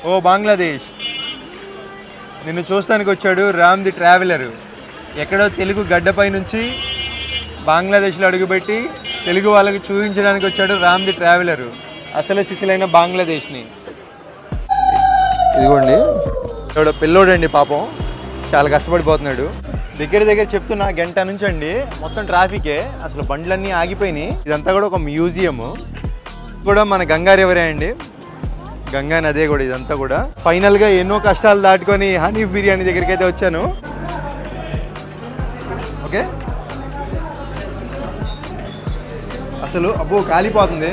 ఓ బంగ్లాదేశ్, నిన్ను చూస్తానికి వచ్చాడు రామ్ ది ట్రావెలర్. ఎక్కడో తెలుగు గడ్డపై నుంచి బంగ్లాదేశ్లో అడుగుపెట్టి తెలుగు వాళ్ళకి చూపించడానికి వచ్చాడు రామ్ ది ట్రావెలర్, అసలు సిసలైన బంగ్లాదేశ్ని. ఇదిగోండి ఇక్కడ పిల్లోడండి, పాపం చాలా కష్టపడిపోతున్నాడు. దగ్గర చెప్తున్నా గంట నుంచి అండి మొత్తం ట్రాఫికే, అసలు బండ్లన్నీ ఆగిపోయినాయి. ఇదంతా కూడా ఒక మ్యూజియము, కూడా మన గంగా రివరే అండి, గంగా నదే కూడా ఇదంతా కూడా. ఫైనల్గా ఎన్నో కష్టాలు దాటుకొని హనీఫ్ బిర్యానీ దగ్గరికి అయితే వచ్చాను. ఓకే, అసలు అబ్బో కాలిపోతుంది.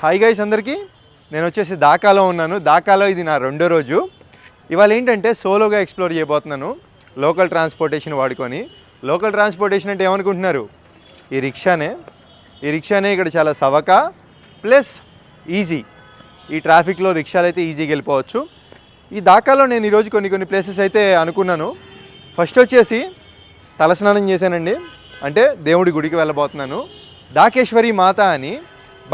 హాయ్ గైస్ అందరికీ, నేను వచ్చేసి ఢాకాలో ఉన్నాను. ఢాకాలో ఇది నా రెండో రోజు. ఇవాళ ఏంటంటే సోలోగా ఎక్స్ప్లోర్ చేయబోతున్నాను, లోకల్ ట్రాన్స్పోర్టేషన్ వాడుకొని. లోకల్ ట్రాన్స్పోర్టేషన్ అంటే ఏమనుకుంటున్నారు? ఈ రిక్షానే ఇక్కడ చాలా సవక ప్లస్ ఈజీ. ఈ ట్రాఫిక్లో రిక్షాలు అయితే ఈజీగా వెళ్ళిపోవచ్చు. ఈ ఢాకాలో నేను ఈరోజు కొన్ని ప్లేసెస్ అయితే అనుకున్నాను. ఫస్ట్ వచ్చేసి తలస్నానం చేశానండి, అంటే దేవుడి గుడికి వెళ్ళబోతున్నాను. ఢాకేశ్వరి మాత అని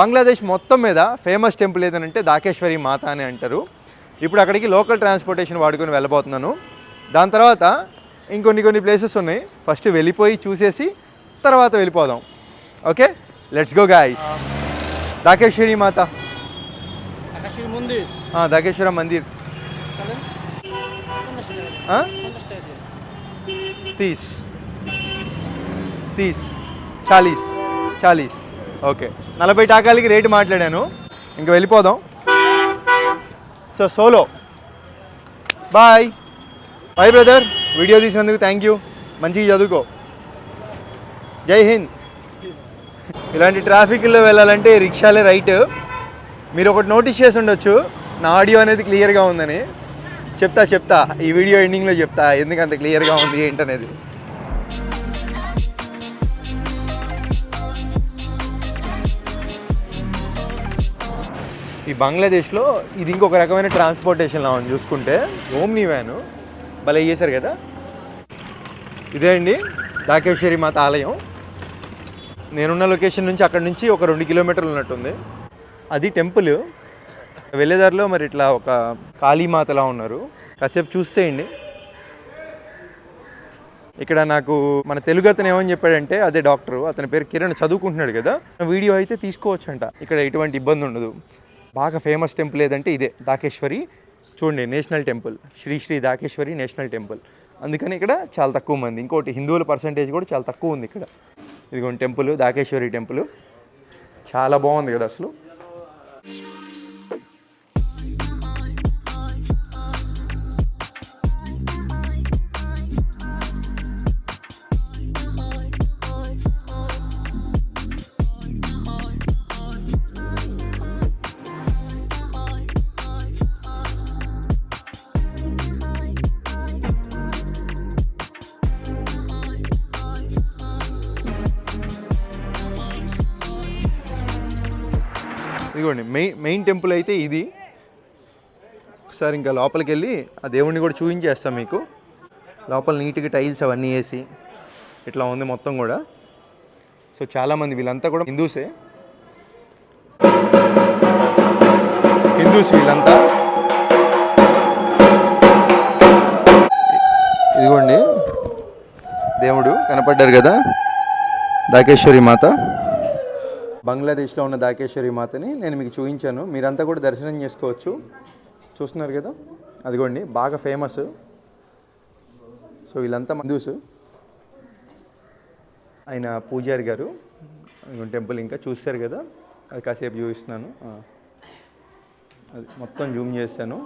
బంగ్లాదేశ్ మొత్తం మీద ఫేమస్ టెంపుల్ ఏదనంటే ఢాకేశ్వరి మాత అని అంటారు. ఇప్పుడు అక్కడికి లోకల్ ట్రాన్స్పోర్టేషన్ వాడుకొని వెళ్ళబోతున్నాను. దాని తర్వాత ఇంకొన్ని ప్లేసెస్ ఉన్నాయి, ఫస్ట్ వెళ్ళిపోయి చూసేసి తర్వాత వెళ్ళిపోదాం. Okay, let's go guys. Dhakeshwari మాత, ढाकेश्वर मंदिर 40 ఓకే, 40 టాకాలకి రేటు మాట్లాడాను. ఇంక వెళ్ళిపోదాం. So solo boy brother, video తీసినందుకు థ్యాంక్ యూ. మంచిగా చదువుకో, జై హింద్. ఇలాంటి ట్రాఫిక్లో వెళ్ళాలంటే రిక్షాలే రైట్. మీరు ఒకటి నోటీస్ చేసి ఉండొచ్చు, నా ఆడియో అనేది క్లియర్గా ఉందని. చెప్తా ఈ వీడియో ఎండింగ్లో చెప్తా ఎందుకు అంత క్లియర్గా ఉంది ఏంటనేది. ఈ బంగ్లాదేశ్లో ఇది ఇంకొక రకమైన ట్రాన్స్పోర్టేషన్లో ఉంది చూసుకుంటే. ఓమ్ని వ్యాను భలే చేశారు కదా. ఇదే అండి ఢాకేశ్వరి మాత ఆలయం. నేనున్న లొకేషన్ నుంచి అక్కడి నుంచి ఒక 2 కిలోమీటర్లు ఉన్నట్టుంది. అది టెంపుల్. వెళ్ళేదారిలో మరి ఇట్లా ఒక కాళీమాతలా ఉన్నారు, కాసేపు చూసేయండి. ఇక్కడ నాకు మన తెలుగు అతను ఏమని చెప్పాడంటే, అదే డాక్టరు, అతని పేరు కిరణ్, చదువుకుంటున్నాడు కదా, వీడియో అయితే తీసుకోవచ్చు అంట. ఇక్కడ ఎటువంటి ఇబ్బంది ఉండదు. బాగా ఫేమస్ టెంపుల్ ఏదంటే ఇదే ఢాకేశ్వరి. చూడండి, national temple, Shri Dhakeshwari national temple. అందుకని ఇక్కడ చాలా తక్కువ మంది. ఇంకోటి హిందువుల పర్సంటేజ్ కూడా చాలా తక్కువ ఉంది ఇక్కడ. ఇదిగోండి టెంపుల్, ఢాకేశ్వరి టెంపుల్. చాలా బాగుంది కదా అసలు. ఇదిగోండి మెయిన్ టెంపుల్ అయితే ఇది. ఒకసారి ఇంకా లోపలికి వెళ్ళి ఆ దేవుడిని కూడా చూపించేస్తాం మీకు. లోపల నీట్గా టైల్స్ అవన్నీ వేసి ఇట్లా ఉంది మొత్తం కూడా. సో చాలామంది వీళ్ళంతా కూడా హిందూస్ వీళ్ళంతా. ఇదిగోండి దేవుడు కనపడ్డారు కదా, ఢాకేశ్వరి మాత. బంగ్లాదేశ్లో ఉన్న ఢాకేశ్వరి మాతని నేను మీకు చూపించాను. మీరంతా కూడా దర్శనం చేసుకోవచ్చు. చూస్తున్నారు కదా, అదిగోండి బాగా ఫేమస్. సో వీళ్ళంతా హిందూస్. ఆయన పూజారి గారు. టెంపుల్ ఇంకా చూస్తారు కదా, అది కాసేపు చూపిస్తున్నాను. అది మొత్తం జూమ్ చేస్తాను.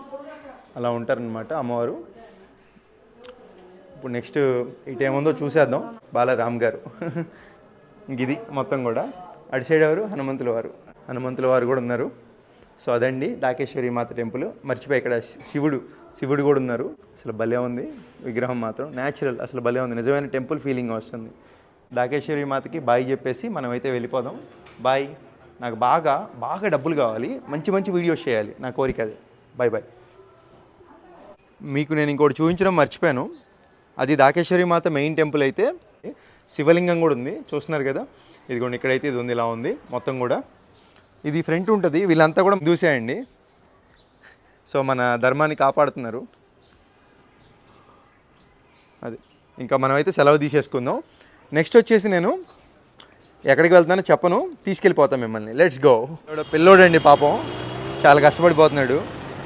అలా ఉంటారనమాట అమ్మవారు. ఇప్పుడు నెక్స్ట్ ఇటేముందో చూసేద్దాం. బాలరామ్ గారు. ఇది మొత్తం కూడా. అటు సైడ్ ఎవరు? హనుమంతుల వారు కూడా ఉన్నారు. సో అదండి ఢాకేశ్వరి మాత టెంపుల్. మర్చిపోయి ఇక్కడ శివుడు కూడా ఉన్నారు. అసలు భలే ఉంది విగ్రహం మాత్రం, న్యాచురల్, అసలు భలే ఉంది. నిజమైన టెంపుల్ ఫీలింగ్ వస్తుంది. ఢాకేశ్వరి మాతకి బాయ్ చెప్పేసి మనమైతే వెళ్ళిపోదాం. బాయ్. నాకు బాగా డబ్బులు కావాలి, మంచి వీడియోస్ చేయాలి, నా కోరిక అది. బాయ్. మీకు నేను ఇంకోటి చూపించడం మర్చిపోయాను. అది ఢాకేశ్వరి మాత మెయిన్ టెంపుల్ అయితే. శివలింగం కూడా ఉంది, చూస్తున్నారు కదా. ఇదిగోండి ఇక్కడైతే ఇది ఉంది, ఇలా ఉంది మొత్తం కూడా. ఇది ఫ్రంట్ ఉంటుంది. వీళ్ళంతా కూడా దూసేయండి. సో మన ధర్మాన్ని కాపాడుతున్నారు. అది ఇంకా మనమైతే సెలవు తీసేసుకుందాం. నెక్స్ట్ వచ్చేసి నేను ఎక్కడికి వెళ్తానో చెప్పను, తీసుకెళ్ళిపోతాం మిమ్మల్ని. Let's go. పిల్లోడండి పాపం, చాలా కష్టపడిపోతున్నాడు.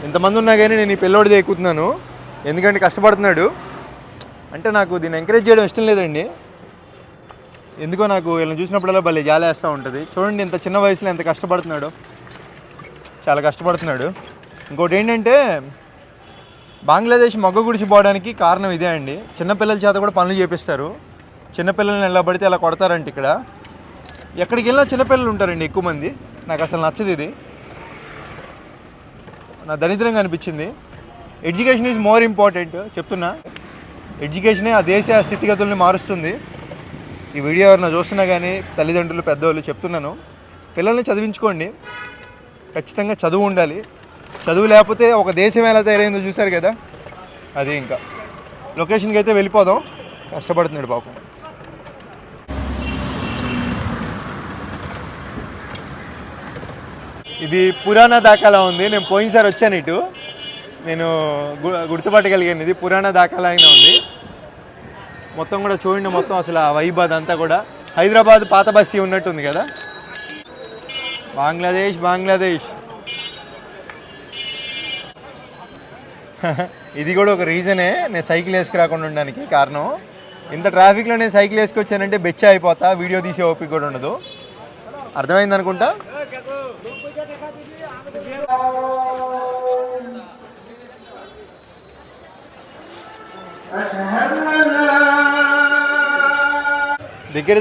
ఇంతమంది ఉన్నా కానీ నేను ఈ పిల్లోడిది ఎక్కుతున్నాను, ఎందుకంటే కష్టపడుతున్నాడు. అంటే నాకు దీన్ని ఎంకరేజ్ చేయడం ఇష్టం లేదండి, ఎందుకో నాకు వీళ్ళని చూసినప్పుడల్లా భలే జాలేస్తూ ఉంటుంది. చూడండి ఇంత చిన్న వయసులో ఎంత కష్టపడుతున్నాడు, చాలా కష్టపడుతున్నాడు. ఇంకోటి ఏంటంటే బంగ్లాదేశ్ మొగ్గ గుడిసిపోవడానికి కారణం ఇదే అండి. చిన్నపిల్లల చేత కూడా పనులు చేపిస్తారు. చిన్నపిల్లల్ని ఎలా పడితే అలా కొడతారంట ఇక్కడ. ఎక్కడికి వెళ్ళినా చిన్నపిల్లలు ఉంటారండి ఎక్కువ మంది. నాకు అసలు నచ్చదు ఇది, నా దరిద్రంగా అనిపించింది. ఎడ్యుకేషన్ ఈజ్ మోర్ ఇంపార్టెంట్ చెప్తున్నా. ఎడ్యుకేషనే ఆ దేశ స్థితిగతుల్ని మారుస్తుంది. ఈ వీడియో ఎవరైనా చూస్తున్నా కానీ తల్లిదండ్రులు పెద్దవాళ్ళు చెప్తున్నాను, పిల్లల్ని చదివించుకోండి. ఖచ్చితంగా చదువు ఉండాలి. చదువు లేకపోతే ఒక దేశం ఎలా తయారైందో చూశారు కదా, అది. ఇంకా లొకేషన్కి అయితే వెళ్ళిపోదాం. కష్టపడుతున్నాడు పాపం. ఇది పురాణా దాఖలా ఉంది. నేను పోయినసారి వచ్చాను ఇటు, నేను గుర్తుపట్టగలిగాను. ఇది పురాణా దాఖలా అయినా ఉంది. మొత్తం కూడా చూడండి, మొత్తం అసలు ఆ వైబ్ అదంతా కూడా హైదరాబాద్ పాత బస్తీ ఉన్నట్టుంది కదా. బంగ్లాదేశ్ బంగ్లాదేశ్. ఇది కూడా ఒక రీజనే నేను సైకిల్ వేసుకురాకుండా ఉండడానికి కారణం. ఇంత ట్రాఫిక్లో నేను సైకిల్ వేసుకొచ్చానంటే బెచ్చ అయిపోతా, వీడియో తీసే ఓపిక కూడా ఉండదు. అర్థమైంది అనుకుంటా.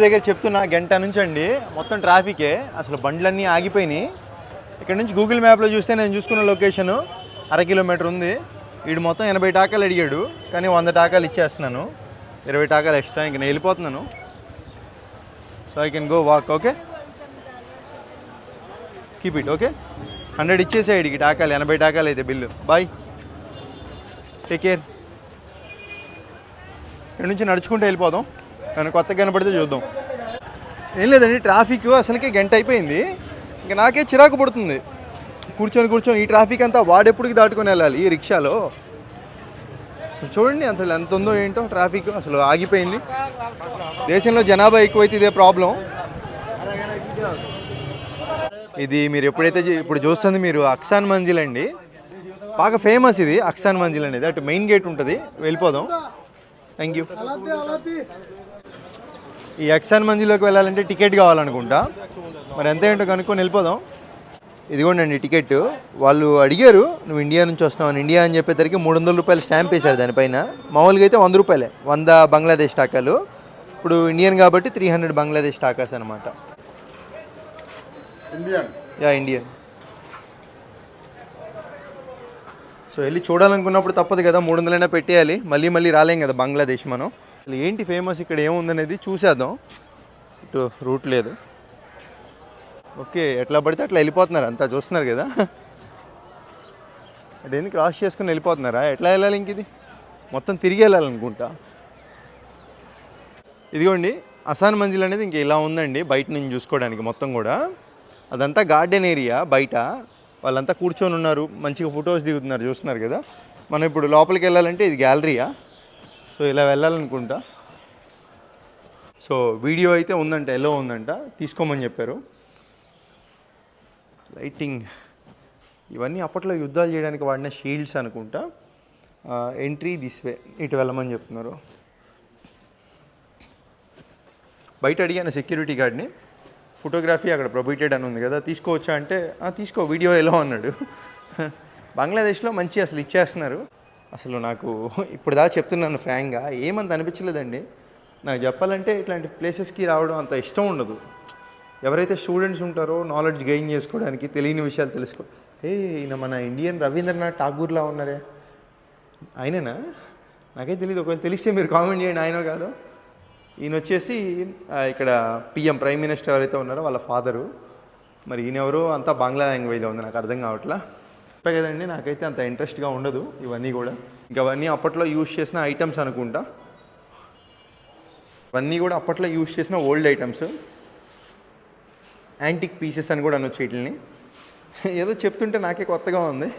దగ్గర చెప్తున్నా గంట నుంచి అండి మొత్తం ట్రాఫికే. అసలు బండ్లన్నీ ఆగిపోయినాయి. ఇక్కడ నుంచి గూగుల్ మ్యాప్లో చూస్తే నేను చూసుకున్న లొకేషను 1/2 కిలోమీటర్ ఉంది. వీడు మొత్తం 80 టాకాలు అడిగాడు, కానీ 100 టాకాలు ఇచ్చేస్తున్నాను, 20 టాకాలు ఎక్స్ట్రా. ఇంక నేను వెళ్ళిపోతున్నాను. So I can go walk. Okay, keep it. Okay, 100 ఇచ్చేసే వీడికి టాకాలు, 80 టాకాలు అయితే బిల్లు. Bye, take care. ఇక్కడ నుంచి నడుచుకుంటూ వెళ్ళిపోదాం. నేను కొత్తగా కనపడితే చూద్దాం. ఏం లేదండి, ట్రాఫిక్ అసలుకే గంట అయిపోయింది. ఇంకా నాకే చిరాకు పడుతుంది కూర్చొని ఈ ట్రాఫిక్ అంతా వాడెప్పుడుకి దాటుకొని వెళ్ళాలి ఈ రిక్షాలో. చూడండి అసలు ఎంత ఉందో ఏంటో ట్రాఫిక్, అసలు ఆగిపోయింది. దేశంలో జనాభా ఎక్కువైతే ఇదే ప్రాబ్లం. ఇది మీరు ఎప్పుడైతే ఇప్పుడు చూస్తుంది మీరు అక్సాన్ మంజిల్ అండి, బాగా ఫేమస్ ఇది అక్సాన్ మంజిల్ అనేది. అటు మెయిన్ గేట్ ఉంటుంది, వెళ్ళిపోదాం. Thank you. ఈ అక్సాన్ మంజిల్లోకి వెళ్ళాలంటే టికెట్ కావాలనుకుంటా, మరి ఎంత ఏంటో కనుక్కొని వెళ్ళిపోదాం. ఇదిగోండి టికెట్. వాళ్ళు అడిగారు నువ్వు ఇండియా నుంచి వస్తున్నావు, ఇండియా అని చెప్పేసరికి 300 రూపాయలు స్టాంప్ వేశారు దానిపైన. మామూలుగా అయితే 100 రూపాయలే, 100 బంగ్లాదేశ్ టాకాలు. ఇప్పుడు ఇండియన్ కాబట్టి 300 బంగ్లాదేశ్ టాకాస్ అనమాట. ఇండియన్. సో వెళ్ళి చూడాలనుకున్నప్పుడు తప్పదు కదా, 300 పెట్టేయాలి. మళ్ళీ రాలేం కదా బంగ్లాదేశ్ మనం. అసలు ఏంటి ఫేమస్ ఇక్కడ ఏముందనేది చూసేద్దాం. ఇటు రూట్ లేదు. ఓకే, ఎట్లా పడితే అట్లా వెళ్ళిపోతున్నారు అంతా, చూస్తున్నారు కదా. అదేంది క్రాస్ చేసుకుని వెళ్ళిపోతున్నారా? ఎట్లా వెళ్ళాలి ఇంక? ఇది మొత్తం తిరిగి వెళ్ళాలనుకుంటా. ఇదిగోండి అసాన్ మంజిల్ అనేది ఇంక ఇలా ఉందండి బయట నుంచి చూసుకోవడానికి. మొత్తం కూడా అదంతా గార్డెన్ ఏరియా. బయట వాళ్ళంతా కూర్చొని ఉన్నారు, మంచిగా ఫొటోస్ దిగుతున్నారు, చూస్తున్నారు కదా. మనం ఇప్పుడు లోపలికి వెళ్ళాలంటే ఇది గ్యాలరీయా. సో ఇలా వెళ్ళాలనుకుంటా. సో వీడియో అయితే ఉందంట, ఎలా ఉందంట, తీసుకోమని చెప్పారు. లైటింగ్ ఇవన్నీ అప్పట్లో యుద్ధాలు చేయడానికి వాడిన షీల్డ్స్ అనుకుంటా. ఎంట్రీ దిస్ వే, ఇటు వెళ్ళమని చెప్తున్నారు. బయట అడిగాను సెక్యూరిటీ గార్డ్ని, ఫోటోగ్రఫీ అక్కడ ప్రొబిటెడ్ అని ఉంది కదా, తీసుకోవచ్చా అంటే తీసుకో, వీడియో ఎలా అన్నాడు. బంగ్లాదేశ్లో మంచి అసలు ఇచ్చేస్తున్నారు. అసలు నాకు ఇప్పుడు దాకా చెప్తున్నాను ఫ్రాంక్గా, ఏమంత అనిపించలేదండి. నాకు చెప్పాలంటే ఇట్లాంటి ప్లేసెస్కి రావడం అంత ఇష్టం ఉండదు. ఎవరైతే స్టూడెంట్స్ ఉంటారో నాలెడ్జ్ గెయిన్ చేసుకోవడానికి, తెలియని విషయాలు తెలుసుకో. ఈయన మన ఇండియన్ రవీంద్రనాథ్ ఠాగూర్లా ఉన్నారే, ఆయనేనా? నాకే తెలియదు, ఒకవేళ తెలిస్తే మీరు కామెంట్ చేయండి ఆయనో కాదో. ఈయన వచ్చేసి ఇక్కడ పిఎం ప్రైమ్ మినిస్టర్ ఎవరైతే ఉన్నారో వాళ్ళ ఫాదరు. మరి ఈయన ఎవరో అంతా బంగ్లా లాంగ్వేజ్లో ఉంది, నాకు అర్థం కావట్లా. చెప్పే కదండి, నాకైతే అంత ఇంట్రెస్ట్గా ఉండదు ఇవన్నీ కూడా. ఇంకా అవన్నీ అప్పట్లో యూజ్ చేసిన ఐటమ్స్ అనుకుంటా. అన్నీ కూడా అప్పట్లో యూజ్ చేసిన ఓల్డ్ ఐటమ్స్, యాంటిక్ పీసెస్ అని కూడా అనొచ్చు వీటిని. ఏదో చెప్తుంటే నాకే కొత్తగా ఉంది.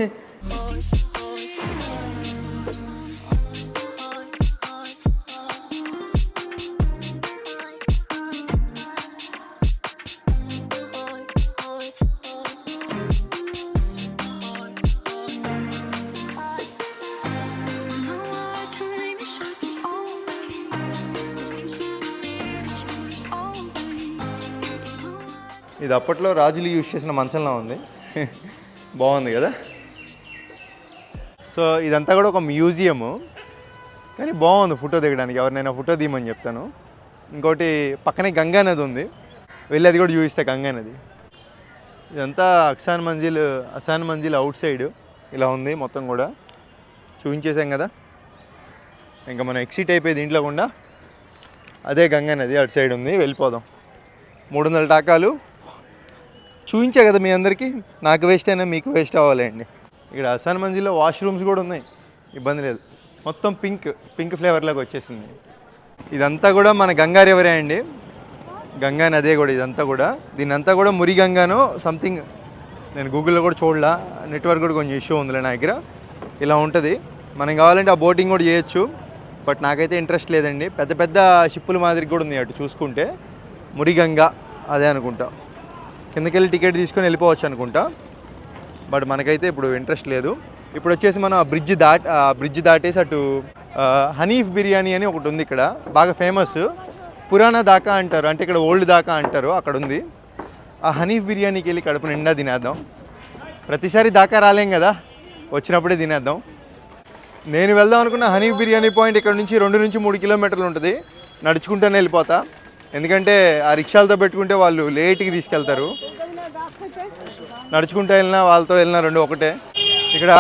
ఇది అప్పట్లో రాజులు యూజ్ చేసిన మంచంలా ఉంది. బాగుంది కదా. సో ఇదంతా కూడా ఒక మ్యూజియము, కానీ బాగుంది ఫోటో దిగడానికి. ఎవరినైనా ఫోటో తీయమని చెప్తాను. ఇంకోటి పక్కనే గంగా నది ఉంది, వెళ్ళి అది కూడా చూపిస్తా గంగా నది. ఇదంతా అసాన్ మంజిల్ అవుట్ సైడ్ ఇలా ఉంది మొత్తం కూడా చూపించేసాం కదా. ఇంకా మనం ఎక్సిట్ అయిపోయి దీంట్లో కూడా అదే గంగా నది అటు సైడ్ ఉంది, వెళ్ళిపోదాం. 300 టాకాలు చూపించా కదా మీ అందరికీ. నాకు వేస్ట్ అయినా మీకు వేస్ట్ అవ్వాలండి. ఇక్కడ అసాన్ మంజిల్లో వాష్రూమ్స్ కూడా ఉన్నాయి, ఇబ్బంది లేదు. మొత్తం పింక్ ఫ్లేవర్లోకి వచ్చేసింది. ఇదంతా కూడా మన గంగా రివరే అండి, గంగా నదే కూడా ఇదంతా కూడా. దీన్నంతా కూడా మురి గంగానో సంథింగ్, నేను గూగుల్లో కూడా చూడలా, నెట్వర్క్ కూడా కొంచెం ఇష్యూ ఉందిలే నా దగ్గర. ఇలా ఉంటుంది. మనం కావాలంటే ఆ బోటింగ్ కూడా చేయొచ్చు, బట్ నాకైతే ఇంట్రెస్ట్ లేదండి. పెద్ద పెద్ద షిప్పుల మాదిరి కూడా ఉంది అటు చూసుకుంటే. మురి గంగా అదే అనుకుంటా. కిందకెళ్ళి టికెట్ తీసుకొని వెళ్ళిపోవచ్చు అనుకుంటా, బట్ మనకైతే ఇప్పుడు ఇంట్రెస్ట్ లేదు. ఇప్పుడు వచ్చేసి మనం ఆ బ్రిడ్జ్ దాటేసి అటు హనీఫ్ బిర్యానీ అని ఒకటి ఉంది ఇక్కడ, బాగా ఫేమస్. పురాణా దాకా అంటారు, అంటే ఇక్కడ ఓల్డ్ దాకా అంటారు, అక్కడ ఉంది. ఆ హనీఫ్ బిర్యానీకి వెళ్ళి కడుపు నిండా తినేద్దాం. ప్రతిసారి దాకా రాలేం కదా, వచ్చినప్పుడే తినేద్దాం. నేను వెళ్దాం అనుకున్న హనీఫ్ బిర్యానీ పాయింట్ ఇక్కడ నుంచి 2 నుంచి 3 కిలోమీటర్లు ఉంటుంది. నడుచుకుంటూనే వెళ్ళిపోతా, ఎందుకంటే ఆ రిక్షాలతో పెట్టుకుంటే వాళ్ళు లేట్కి తీసుకెళ్తారు. నడుచుకుంటూ వెళ్ళినా వాళ్ళతో వెళ్ళినా రెండు ఒకటే. ఇక్కడ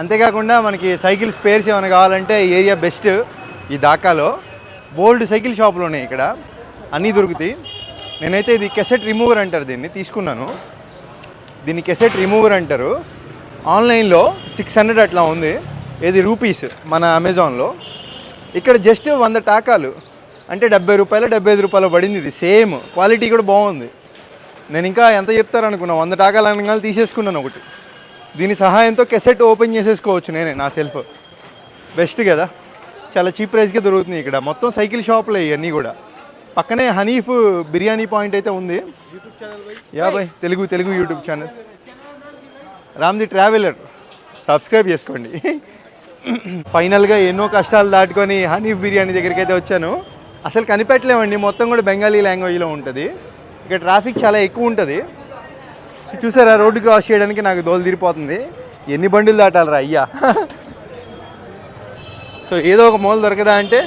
అంతేకాకుండా మనకి సైకిల్ స్పేర్స్ ఏమైనా కావాలంటే ఏరియా బెస్ట్. ఈ దాకాలో బోల్డ్ సైకిల్ షాపులు ఉన్నాయి, ఇక్కడ అన్నీ దొరుకుతాయి. నేనైతే ఇది కెసెట్ రిమూవర్ అంటారు, దీన్ని తీసుకున్నాను. దీన్ని కెసెట్ రిమూవర్ అంటారు. ఆన్లైన్లో 600 అట్లా ఉంది, ఏది రూపీస్ మన అమెజాన్లో. ఇక్కడ జస్ట్ 100 టాకాలు అంటే 70 రూపాయలు 75 రూపాయలు పడింది. ఇది సేమ్ క్వాలిటీ కూడా బాగుంది. నేను ఇంకా ఎంత చెప్తారనుకున్నా, 100 టాకాలు అనగానే తీసేసుకున్నాను ఒకటి. దీని సహాయంతో కెసెట్ ఓపెన్ చేసేసుకోవచ్చు నేనే, నా సెల్ఫ్. బెస్ట్ కదా, చాలా చీప్ ప్రైస్కే దొరుకుతుంది ఇక్కడ. మొత్తం సైకిల్ షాపులు ఇవన్నీ కూడా. పక్కనే హనీఫ్ బిర్యానీ పాయింట్ అయితే ఉంది. Yeah bye, Telugu YouTube channel Ram the traveller, subscribe చేసుకోండి. ఫైనల్గా ఎన్నో కష్టాలు దాటుకొని హనీఫ్ బిర్యానీ దగ్గరికి అయితే వచ్చాను. అసలు కనిపెట్టలేమండి, మొత్తం కూడా బెంగాలీ లాంగ్వేజ్లో ఉంటుంది. ఇక్కడ ట్రాఫిక్ చాలా ఎక్కువ ఉంటుంది. చూసారా, రోడ్డు క్రాస్ చేయడానికి నాకు దోలు తీరిపోతుంది. ఎన్ని బండులు దాటాలరా అయ్యా. సో ఏదో ఒక మూల దొరకదా అంటే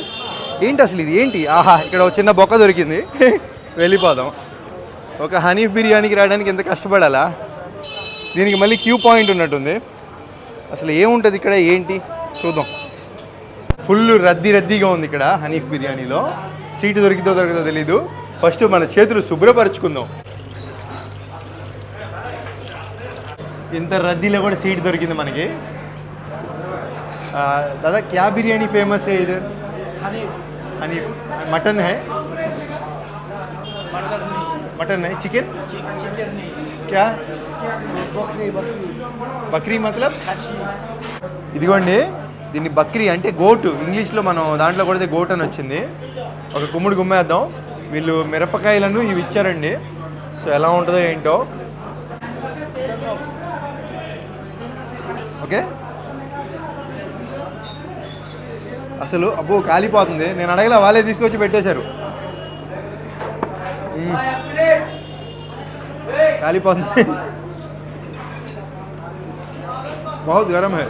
ఏంటి అసలు ఇది ఏంటి, ఆహా ఇక్కడ ఒక చిన్న బొక్క దొరికింది, వెళ్ళిపోదాం. ఒక హనీఫ్ బిర్యానీకి రావడానికి ఎంత కష్టపడాలా. దీనికి మళ్ళీ క్యూ పాయింట్ ఉన్నట్టుంది. అసలు ఏముంటుంది ఇక్కడ ఏంటి చూద్దాం. ఫుల్ రద్దీగా ఉంది ఇక్కడ హనీఫ్ బిర్యానీలో. సీటు దొరికిందో తెలీదు. ఫస్ట్ మన చేతులు శుభ్రపరచుకుందాం. ఇంత రద్దీలో కూడా సీట్ దొరికింది మనకి. దాదా క్యా బిర్యానీ ఫేమస్ है इधर? हनीफ मटन है, मटन है, चिकन क्या బక్రీ मतलब ఇదిగోండి, దీన్ని బక్రీ అంటే గోటు. ఇంగ్లీష్లో మనం దాంట్లో కొడితే గోట్ అని వచ్చింది. ఒక గుమ్ముడు గుమ్మేద్దాం. వీళ్ళు మిరపకాయలను ఇవి ఇచ్చారండి. సో ఎలా ఉంటుందో ఏంటో. ఓకే, అసలు అబ్బో కాలిపోతుంది. నేను అడగలా, వాళ్ళే తీసుకొచ్చి పెట్టేశారు. కాలిపోతుంది. बहुत गरम है.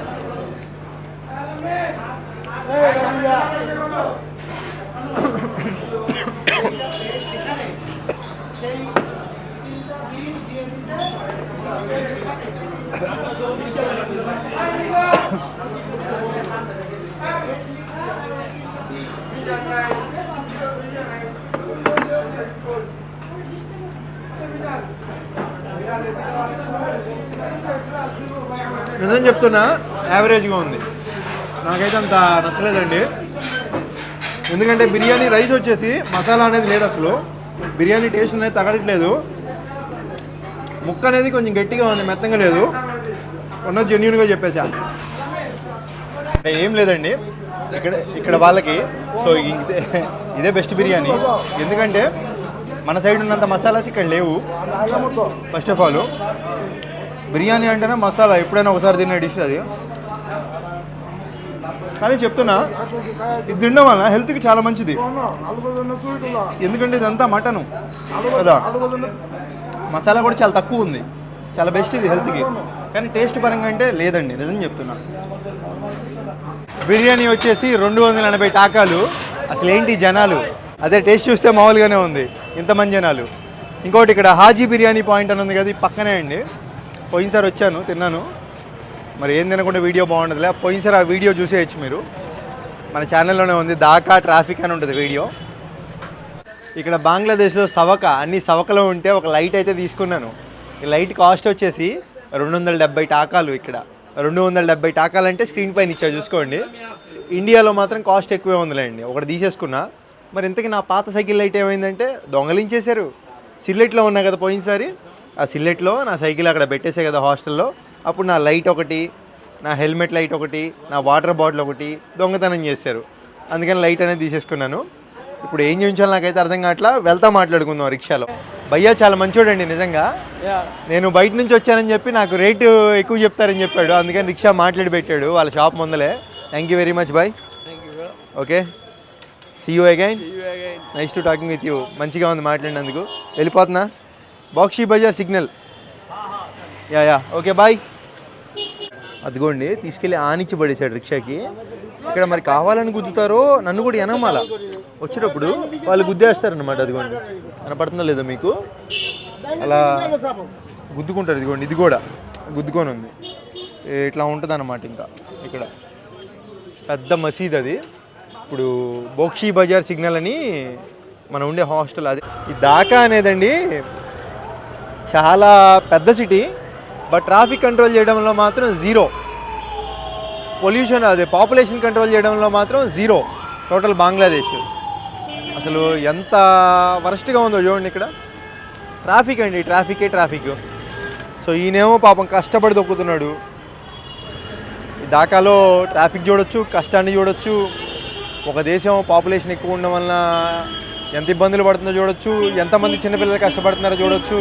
నిజం చెప్తున్నా, యావరేజ్గా ఉంది. నాకైతే అంత నచ్చలేదండి. ఎందుకంటే బిర్యానీ రైస్ వచ్చేసి మసాలా అనేది లేదు అసలు, బిర్యానీ టేస్ట్ అనేది తగలట్లేదు, ముక్క అనేది కొంచెం గట్టిగా ఉంది, మెత్తంగా లేదు. ఉన్నది జెన్యూన్గా చెప్పేసా. అంటే ఏం లేదండి, ఇక్కడ వాళ్ళకి సో ఇదే బెస్ట్ బిర్యానీ. ఎందుకంటే మన సైడ్ ఉన్నంత మసాలాస్ ఇక్కడ లేవు. ఫస్ట్ ఆఫ్ ఆల్ బిర్యానీ అంటేనే మసాలా, ఎప్పుడైనా ఒకసారి తినే డిష్ అది. కానీ చెప్తున్నా, ఇది తినడం వల్ల హెల్త్కి చాలా మంచిది. ఎందుకంటే ఇదంతా మటను కదా, మసాలా కూడా చాలా తక్కువ ఉంది, చాలా బెస్ట్ ఇది హెల్త్కి. కానీ టేస్ట్ పరంగా అంటే లేదండి, నిజం చెప్తున్నా. బిర్యానీ వచ్చేసి 280 టాకాలు. అసలు ఏంటి జనాలు, అదే టేస్ట్ చూస్తే మామూలుగానే ఉంది, ఇంతమంది జనాలు. ఇంకోటి ఇక్కడ హాజీ బిర్యానీ పాయింట్ అని ఉంది కదా, పక్కనే అండి. పోయినసారి వచ్చాను, తిన్నాను. మరి ఏం తినకుండా వీడియో బాగుంటుందిలే, పోయినసారి ఆ వీడియో చూసేయచ్చు మీరు, మన ఛానల్లోనే ఉంది. దాకా ట్రాఫిక్ అని ఉంటుంది వీడియో. ఇక్కడ బంగ్లాదేశ్లో సవక, అన్ని సవకలో ఉంటే ఒక లైట్ అయితే తీసుకున్నాను. ఈ లైట్ కాస్ట్ వచ్చేసి 270 టాకాలు. ఇక్కడ 270 టాకాలు అంటే స్క్రీన్ పైన ఇచ్చా చూసుకోండి. ఇండియాలో మాత్రం కాస్ట్ ఎక్కువే ఉందిలేండి. ఒకటి తీసేసుకున్నా. మరి ఇంతకీ నా పాత సైకిల్ లైట్ ఏమైందంటే దొంగలించేశారు. సిల్లెట్లో ఉన్నా కదా పోయినసారి, ఆ సిల్లెట్లో నా సైకిల్ అక్కడ పెట్టేసే కదా హాస్టల్లో. అప్పుడు నా లైట్ ఒకటి, నా హెల్మెట్ లైట్ ఒకటి, నా వాటర్ బాటిల్ ఒకటి దొంగతనం చేశారు. అందుకని లైట్ అనేది తీసేసుకున్నాను. ఇప్పుడు ఏం చేయించాలి నాకైతే అర్థం కావట్లా. వెళ్తా మాట్లాడుకుందాం రిక్షాలో. భయ్యా చాలా మంచోడండి నిజంగా. నేను బయట నుంచి వచ్చానని చెప్పి నాకు రేటు ఎక్కువ చెప్తారని చెప్పాడు, అందుకని రిక్షా మాట్లాడి పెట్టాడు వాళ్ళ షాప్ ముందలే. Thank you very much bye. Okay, see you again. Nice to talking with you. మంచిగా ఉంది మాట్లాడినందుకు. వెళ్ళిపోతున్నా, Bakshi Bazar signal. Yeah okay bye. అదిగోండి తీసుకెళ్ళి ఆనిచ్చి పడేశాడు రిక్షాకి. ఇక్కడ మరి కావాలని గుద్దుతారో నన్ను కూడా ఎనమాల వచ్చేటప్పుడు వాళ్ళు గుద్దేస్తారనమాట. అదిగోండి కనపడుతుందో లేదో మీకు, అలా గుద్దుకుంటారు. ఇదిగోండి ఇది కూడా గుద్దుకొని ఉంది. ఇట్లా ఉంటుంది అన్నమాట. ఇంకా ఇక్కడ పెద్ద మసీద్ అది. ఇప్పుడు బోక్షీ బజార్ సిగ్నల్ అని మనం ఉండే హాస్టల్ అది. ఈ ఢాకా అనేదండి చాలా పెద్ద సిటీ, బట్ ట్రాఫిక్ కంట్రోల్ చేయడంలో మాత్రం జీరో. పొల్యూషన్ అదే పాపులేషన్ కంట్రోల్ చేయడంలో మాత్రం జీరో టోటల్ బంగ్లాదేశ్. అసలు ఎంత వరస్ట్గా ఉందో చూడండి ఇక్కడ. ట్రాఫిక్ అండి, ట్రాఫిక్. సో ఈయనేమో పాపం కష్టపడి దొక్కుతున్నాడు. ఈ ఢాకాలో ట్రాఫిక్ చూడొచ్చు, కష్టాన్ని చూడొచ్చు. ఒక దేశం పాపులేషన్ ఎక్కువ ఉండడం వలన ఎంత ఇబ్బందులు పడుతుందో చూడొచ్చు, ఎంతమంది చిన్నపిల్లలు కష్టపడుతున్నారో చూడొచ్చు.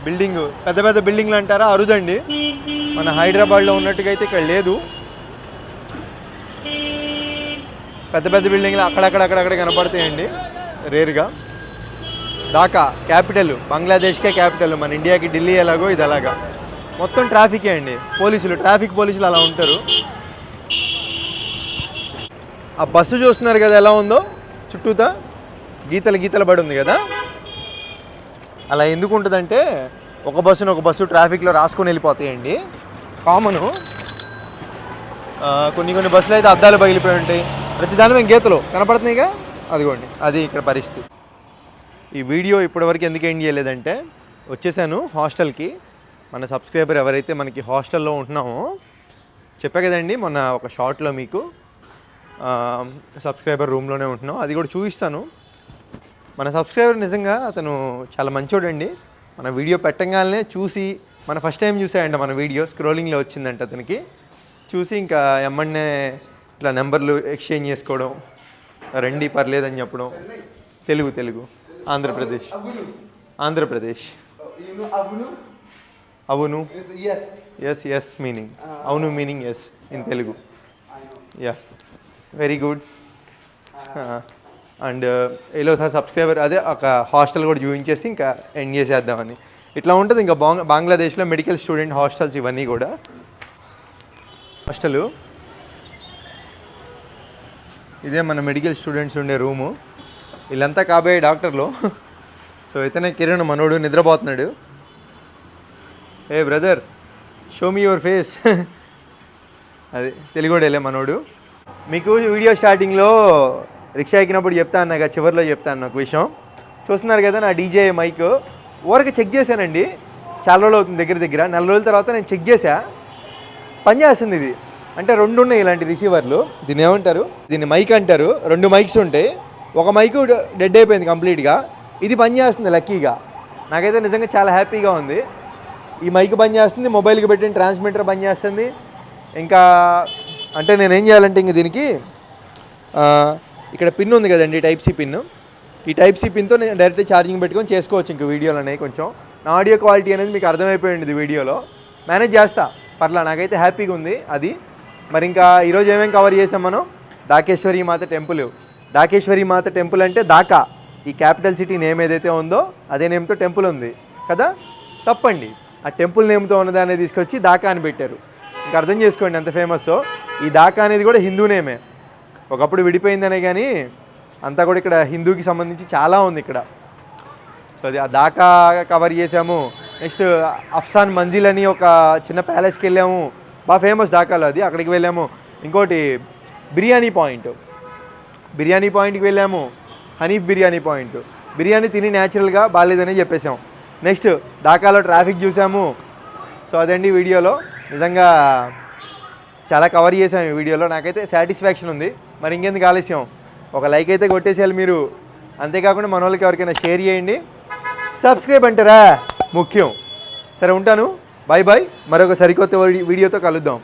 బిల్డింగ్ పెద్ద పెద్ద బిల్డింగ్లు అంటారా, అరుదండి. మన హైదరాబాద్లో ఉన్నట్టుగా అయితే ఇక్కడ లేదు. పెద్ద పెద్ద బిల్డింగ్లు అక్కడక్కడ కనపడతాయండి రేరుగా. ఢాకా క్యాపిటల్, బంగ్లాదేశ్కే క్యాపిటల్. మన ఇండియాకి ఢిల్లీ ఎలాగో ఇది అలాగా. మొత్తం ట్రాఫికే అండి. ట్రాఫిక్ పోలీసులు అలా ఉంటారు. ఆ బస్సు చూస్తున్నారు కదా ఎలా ఉందో, చుట్టూతా గీతలు పడి ఉంది కదా. అలా ఎందుకు ఉంటుందంటే ఒక బస్సు ట్రాఫిక్లో రాసుకొని వెళ్ళిపోతాయండి, కామను. కొన్ని బస్సులు అయితే అద్దాలు పగిలిపోయి ఉంటాయి. ప్రతి దాని మీద గీతలు కనపడుతున్నాయిగా, అదిగోండి అది ఇక్కడ పరిస్థితి. ఈ వీడియో ఇప్పటివరకు ఎందుకు ఎండ్ చేయలేదంటే, వచ్చేసాను హాస్టల్కి. మన సబ్స్క్రైబర్ ఎవరైతే మనకి హాస్టల్లో ఉంటున్నామో చెప్పా కదండి మొన్న ఒక షార్ట్లో మీకు, సబ్స్క్రైబర్ రూమ్లోనే ఉంటున్నాం, అది కూడా చూపిస్తాను. మన సబ్స్క్రైబర్ నిజంగా అతను చాలా మంచోడండి. మన వీడియో పెట్టగానే చూసి, మన ఫస్ట్ టైం చూసాయంట మన వీడియో, స్క్రోలింగ్లో వచ్చిందంట అతనికి. చూసి ఇంకా ఎమ్మన్నే ఇట్లా నెంబర్లు ఎక్స్చేంజ్ చేసుకోవడం, రండి పర్లేదని చెప్పడం. తెలుగు ఆంధ్రప్రదేశ్ అవును ఎస్ మీనింగ్ అవును, meaning yes in Telugu. Yeah very good. And ఇలా సార్ సబ్స్క్రైబర్ అదే ఒక హాస్టల్ కూడా చూపించేసి ఇంకా ఎండ్ చేసేద్దామని. ఇట్లా ఉంటుంది ఇంకా బంగ్లాదేశ్లో మెడికల్ స్టూడెంట్ హాస్టల్స్ ఇవన్నీ కూడా. హాస్టలు ఇదే మన మెడికల్ స్టూడెంట్స్ ఉండే రూము. వీళ్ళంతా కాబోయే డాక్టర్లు. సో ఇతనే కిరణ్ మనోడు నిద్రపోతున్నాడు. ఏ brother show me your face. అది తెలుగుడేలే మనోడు. మీకు వీడియో స్టార్టింగ్లో రిక్షా ఎక్కినప్పుడు చెప్తాను, నాకు చివరిలో చెప్తాను ఒక విషయం. చూస్తున్నారు కదా నా డీజే మైక్, ఊరికి చెక్ చేశానండి. చాలా రోజులు అవుతుంది, దగ్గర 4 రోజుల తర్వాత నేను చెక్ చేశా, పనిచేస్తుంది ఇది. అంటే 2 ఉన్నాయి ఇలాంటి రిసీవర్లు. దీన్ని ఏమంటారు, దీన్ని మైక్ అంటారు. 2 మైక్స్ ఉంటాయి. ఒక మైకు డెడ్ అయిపోయింది కంప్లీట్గా, ఇది పని చేస్తుంది లక్కీగా. నాకైతే నిజంగా చాలా హ్యాపీగా ఉంది. ఈ మైక్ పని చేస్తుంది, మొబైల్కి పెట్టిన ట్రాన్స్మిటర్ పని చేస్తుంది. ఇంకా అంటే నేను ఏం చేయాలంటే ఇంక దీనికి ఇక్కడ పిన్ ఉంది కదండి, టైప్ సి పిన్. ఈ టైప్ సి పిన్తో నేను డైరెక్ట్ ఛార్జింగ్ పెట్టుకొని చేసుకోవచ్చు ఇంక వీడియోలు అనేవి. కొంచెం నా ఆడియో క్వాలిటీ అనేది మీకు అర్థమైపోయింది వీడియోలో, మేనేజ్ చేస్తా పర్లా, నాకైతే హ్యాపీగా ఉంది అది. మరి ఇంకా ఈరోజు ఏమేమి కవర్ చేసాం మనం, డాకేశ్వరి మాత టెంపుల్. డాకేశ్వరి మాత టెంపుల్ అంటే దాకా, ఈ క్యాపిటల్ సిటీ నేమ్ ఏదైతే ఉందో అదే నేమ్తో టెంపుల్ ఉంది కదా, తప్పండి. ఆ టెంపుల్ నేమ్తో ఉన్నదాన్ని తీసుకొచ్చి దాకా అని పెట్టారు. ఇంకా అర్థం చేసుకోండి ఎంత ఫేమస్. ఈ దాకా అనేది కూడా హిందూ నేమే, ఒకప్పుడు విడిపోయిందనే కానీ అంతా కూడా ఇక్కడ హిందూకి సంబంధించి చాలా ఉంది ఇక్కడ. సో అది ఆ దాకా కవర్ చేసాము. నెక్స్ట్ అఫ్సాన్ మంజిల్ అని ఒక చిన్న ప్యాలెస్కి వెళ్ళాము, బాగా ఫేమస్ దాకాలో అది, అక్కడికి వెళ్ళాము. ఇంకోటి బిర్యానీ పాయింట్కి వెళ్ళాము, హనీఫ్ బిర్యానీ పాయింట్. బిర్యానీ తిని న్యాచురల్గా బాగాలేదని చెప్పేసాం. నెక్స్ట్ ఢాకాలో ట్రాఫిక్ చూసాము. సో అదండి వీడియోలో, నిజంగా చాలా కవర్ చేసాము ఈ వీడియోలో, నాకైతే సాటిస్ఫాక్షన్ ఉంది. మరి ఇంకెందుకు ఆలస్యం, ఒక లైక్ అయితే కొట్టేసేయాలి మీరు. అంతేకాకుండా మన వాళ్ళకి ఎవరికైనా షేర్ చేయండి, సబ్స్క్రైబ్ అంటారా ముఖ్యం. సరే ఉంటాను, బాయ్ బాయ్, మరొక సరికొత్త వీడియోతో కలుద్దాం.